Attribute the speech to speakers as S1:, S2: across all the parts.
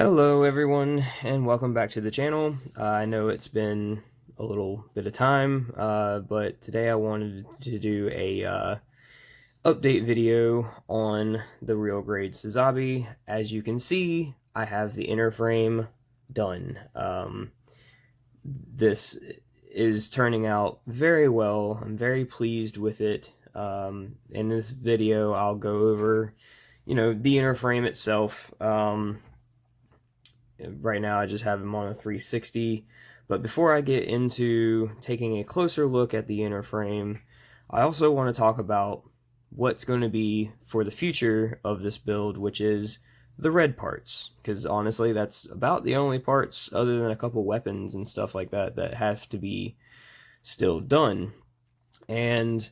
S1: Hello everyone, and welcome back to the channel. I know it's been a little bit of time, but today I wanted to do a update video on the RG Sazabi. As you can see, I have the inner frame done. This is turning out very well. I'm very pleased with it. In this video, I'll go over, the inner frame itself. Right now I just have him on a 360, but before I get into taking a closer look at the inner frame, I also want to talk about what's going to be for the future of this build, which is the red parts, because honestly that's about the only parts other than a couple weapons and stuff like that that have to be still done. And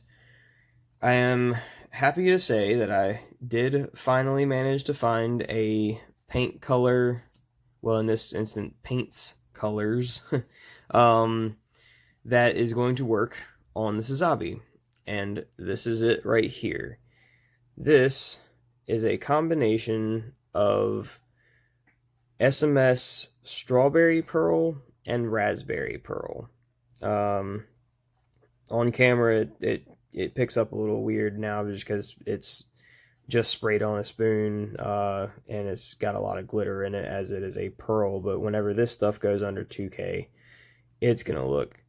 S1: I am happy to say that I did finally manage to find a paint color, well, in this instant, paints colors, that is going to work on the Sazabi. And this is it right here. This is a combination of SMS Strawberry Pearl and Raspberry Pearl. On camera, it picks up a little weird now just because it's just sprayed on a spoon, and it's got a lot of glitter in it as it is a pearl, but whenever this stuff goes under 2K, it's gonna look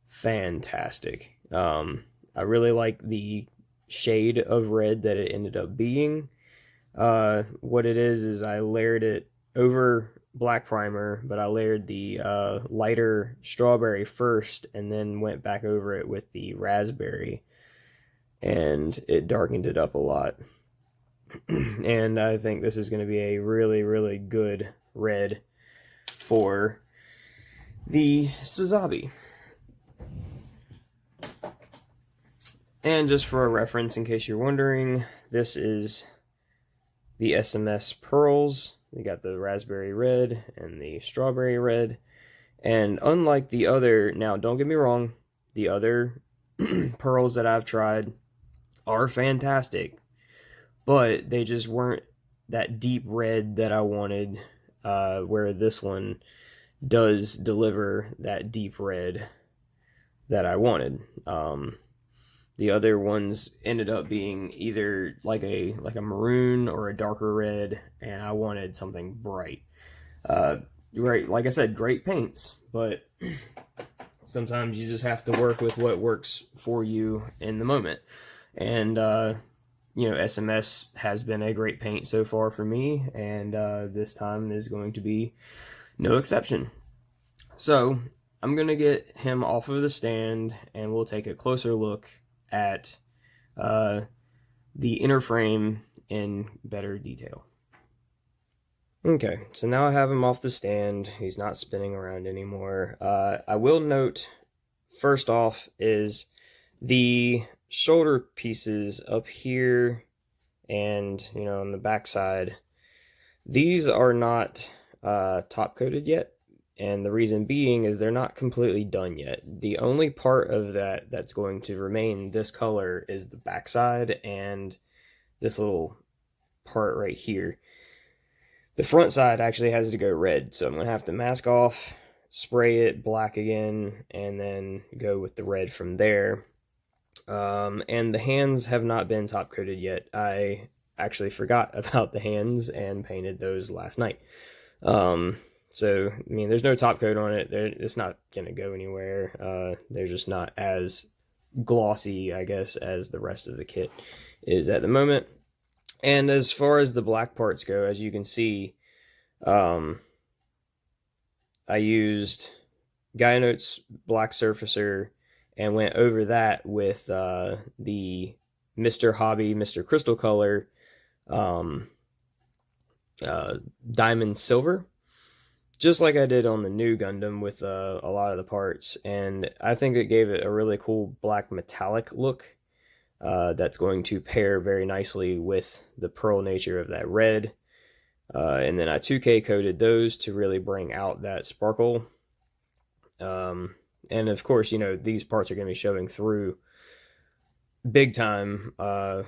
S1: fantastic. I really like the shade of red that it ended up being. What it is I layered it over black primer, but I layered the lighter strawberry first and then went back over it with the raspberry, and it darkened it up a lot. And I think this is going to be a really, really good red for the Sazabi. And just for a reference, in case you're wondering, this is the SMS Pearls. We got the raspberry red and the strawberry red. And unlike the other, now don't get me wrong, the other pearls that I've tried are fantastic, but they just weren't that deep red that I wanted, where this one does deliver that deep red that I wanted. The other ones ended up being either like a maroon or a darker red, and I wanted something bright. Right, like I said, great paints, but sometimes you just have to work with what works for you in the moment. And SMS has been a great paint so far for me, and this time is going to be no exception. So I'm going to get him off of the stand, and we'll take a closer look at the inner frame in better detail. Okay, so now I have him off the stand. He's not spinning around anymore. I will note, first off, is the shoulder pieces up here and, on the back side, these are not top coated yet, and the reason being is they're not completely done yet. The only part of that that's going to remain this color is the backside and this little part right here. The front side actually has to go red, so I'm going to have to mask off, spray it black again, and then go with the red from there. And the hands have not been top coated yet. I actually forgot about the hands and painted those last night. So, there's no top coat on it. It's not going to go anywhere. They're just not as glossy, I guess, as the rest of the kit is at the moment. And as far as the black parts go, as you can see, I used Gaia Notes Black Surfacer and went over that with the Mr. Hobby, Mr. Crystal Color Diamond Silver, just like I did on the new Gundam with a lot of the parts. And I think it gave it a really cool black metallic look that's going to pair very nicely with the pearl nature of that red. And then I 2K coated those to really bring out that sparkle. And of course, these parts are going to be showing through big time, when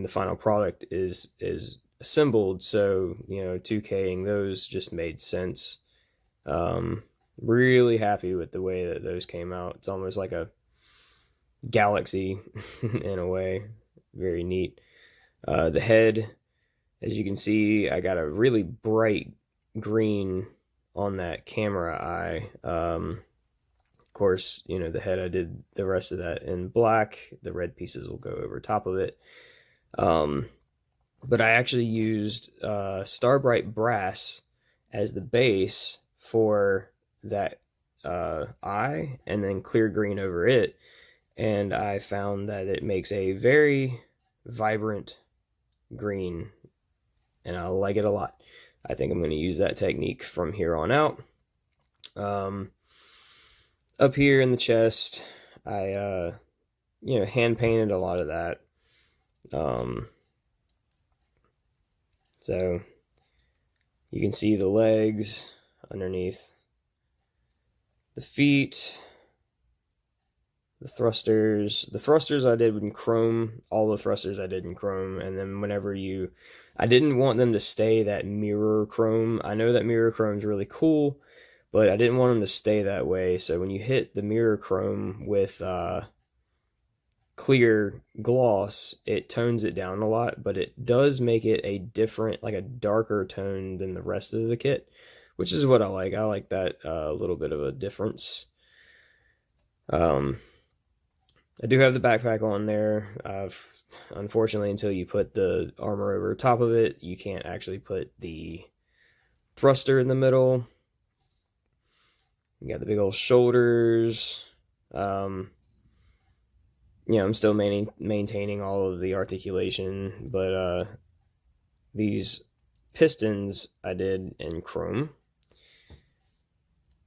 S1: the final product is assembled, so, you know, 2K'ing those just made sense. Really happy with the way that those came out. It's almost like a galaxy in a way. Very neat. The head, as you can see, I got a really bright green on that camera eye. Of course, you know, the head, I did the rest of that in black. The red pieces will go over top of it. But I actually used Starbright Brass as the base for that eye, and then clear green over it. And I found that it makes a very vibrant green, and I like it a lot. I think I'm going to use that technique from here on out. Up here in the chest, I you know, hand painted a lot of that. So you can see the legs underneath the feet, the thrusters. The thrusters I did in chrome, all the thrusters I did in chrome, and then whenever I didn't want them to stay that mirror chrome. I know that mirror chrome is really cool, but I didn't want them to stay that way. So when you hit the mirror chrome with clear gloss, it tones it down a lot, but it does make it a different, like a darker tone than the rest of the kit, which is what I like. I like that little bit of a difference. I do have the backpack on there. Unfortunately, until you put the armor over top of it, you can't actually put the thruster in the middle. You got the big old shoulders. You know, I'm still maintaining all of the articulation, but these pistons I did in chrome,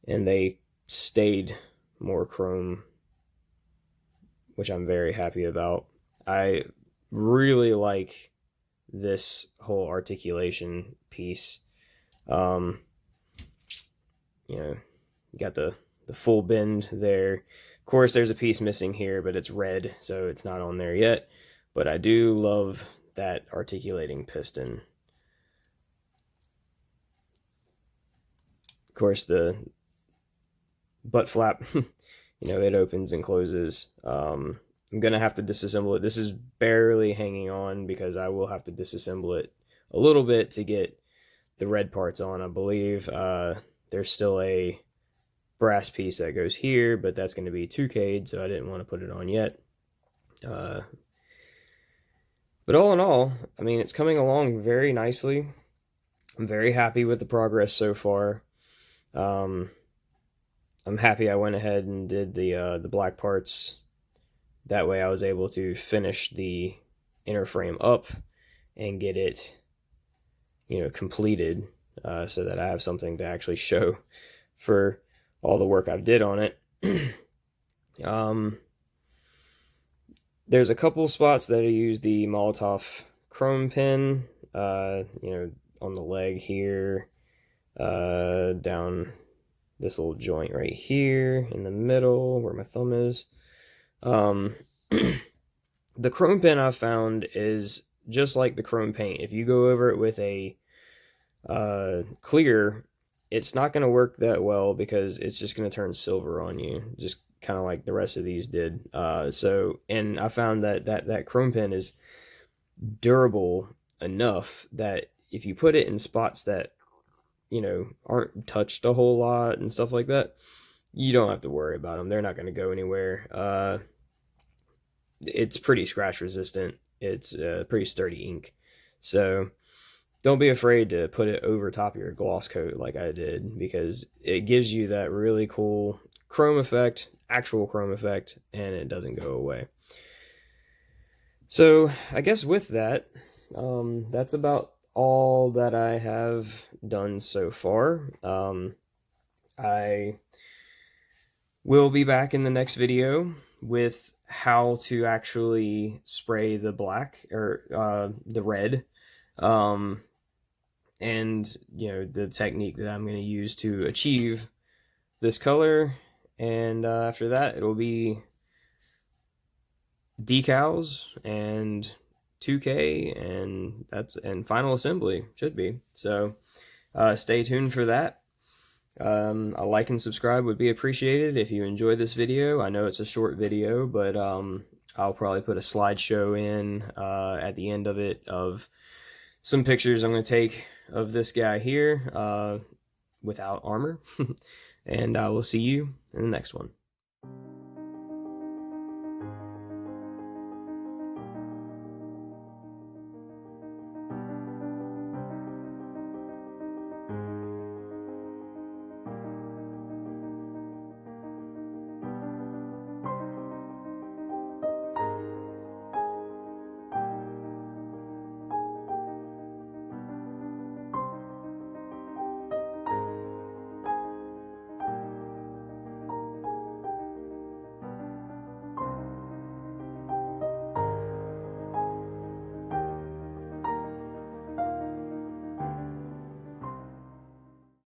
S1: and they stayed more chrome, which I'm very happy about. I really like this whole articulation piece. You know, you got the full bend there. Of course, there's a piece missing here, but it's red, so it's not on there yet. But I do love that articulating piston. Of course, the butt flap, you know, it opens and closes. I'm going to have to disassemble it. This is barely hanging on because I will have to disassemble it a little bit to get the red parts on, I believe. There's still a brass piece that goes here, but that's going to be 2K'd, so I didn't want to put it on yet. But all in all, I mean, it's coming along very nicely. I'm very happy with the progress so far. I'm happy I went ahead and did the black parts. That way I was able to finish the inner frame up and get it, you know, completed, so that I have something to actually show for all the work I did on it. There's a couple spots that I used the Molotov chrome pin, you know, on the leg here, down this little joint right here in the middle where my thumb is. The chrome pin I found is just like the chrome paint. If you go over it with a clear, it's not going to work that well because it's just going to turn silver on you, just kind of like the rest of these did. And I found that chrome pin is durable enough that if you put it in spots that, you know, aren't touched a whole lot and stuff like that, you don't have to worry about them. They're not going to go anywhere. It's pretty scratch resistant. It's pretty sturdy ink. So don't be afraid to put it over top of your gloss coat like I did, because it gives you that really cool chrome effect, actual chrome effect, and it doesn't go away. So I guess with that, that's about all that I have done so far. I will be back in the next video with how to actually spray the black or the red, and you know, the technique that I'm going to use to achieve this color. And after that, it'll be decals and 2K, and final assembly should be. So stay tuned for that. A like and subscribe would be appreciated if you enjoyed this video. I know it's a short video, but I'll probably put a slideshow in at the end of it of some pictures I'm going to take of this guy here without armor. And I will see you in the next one.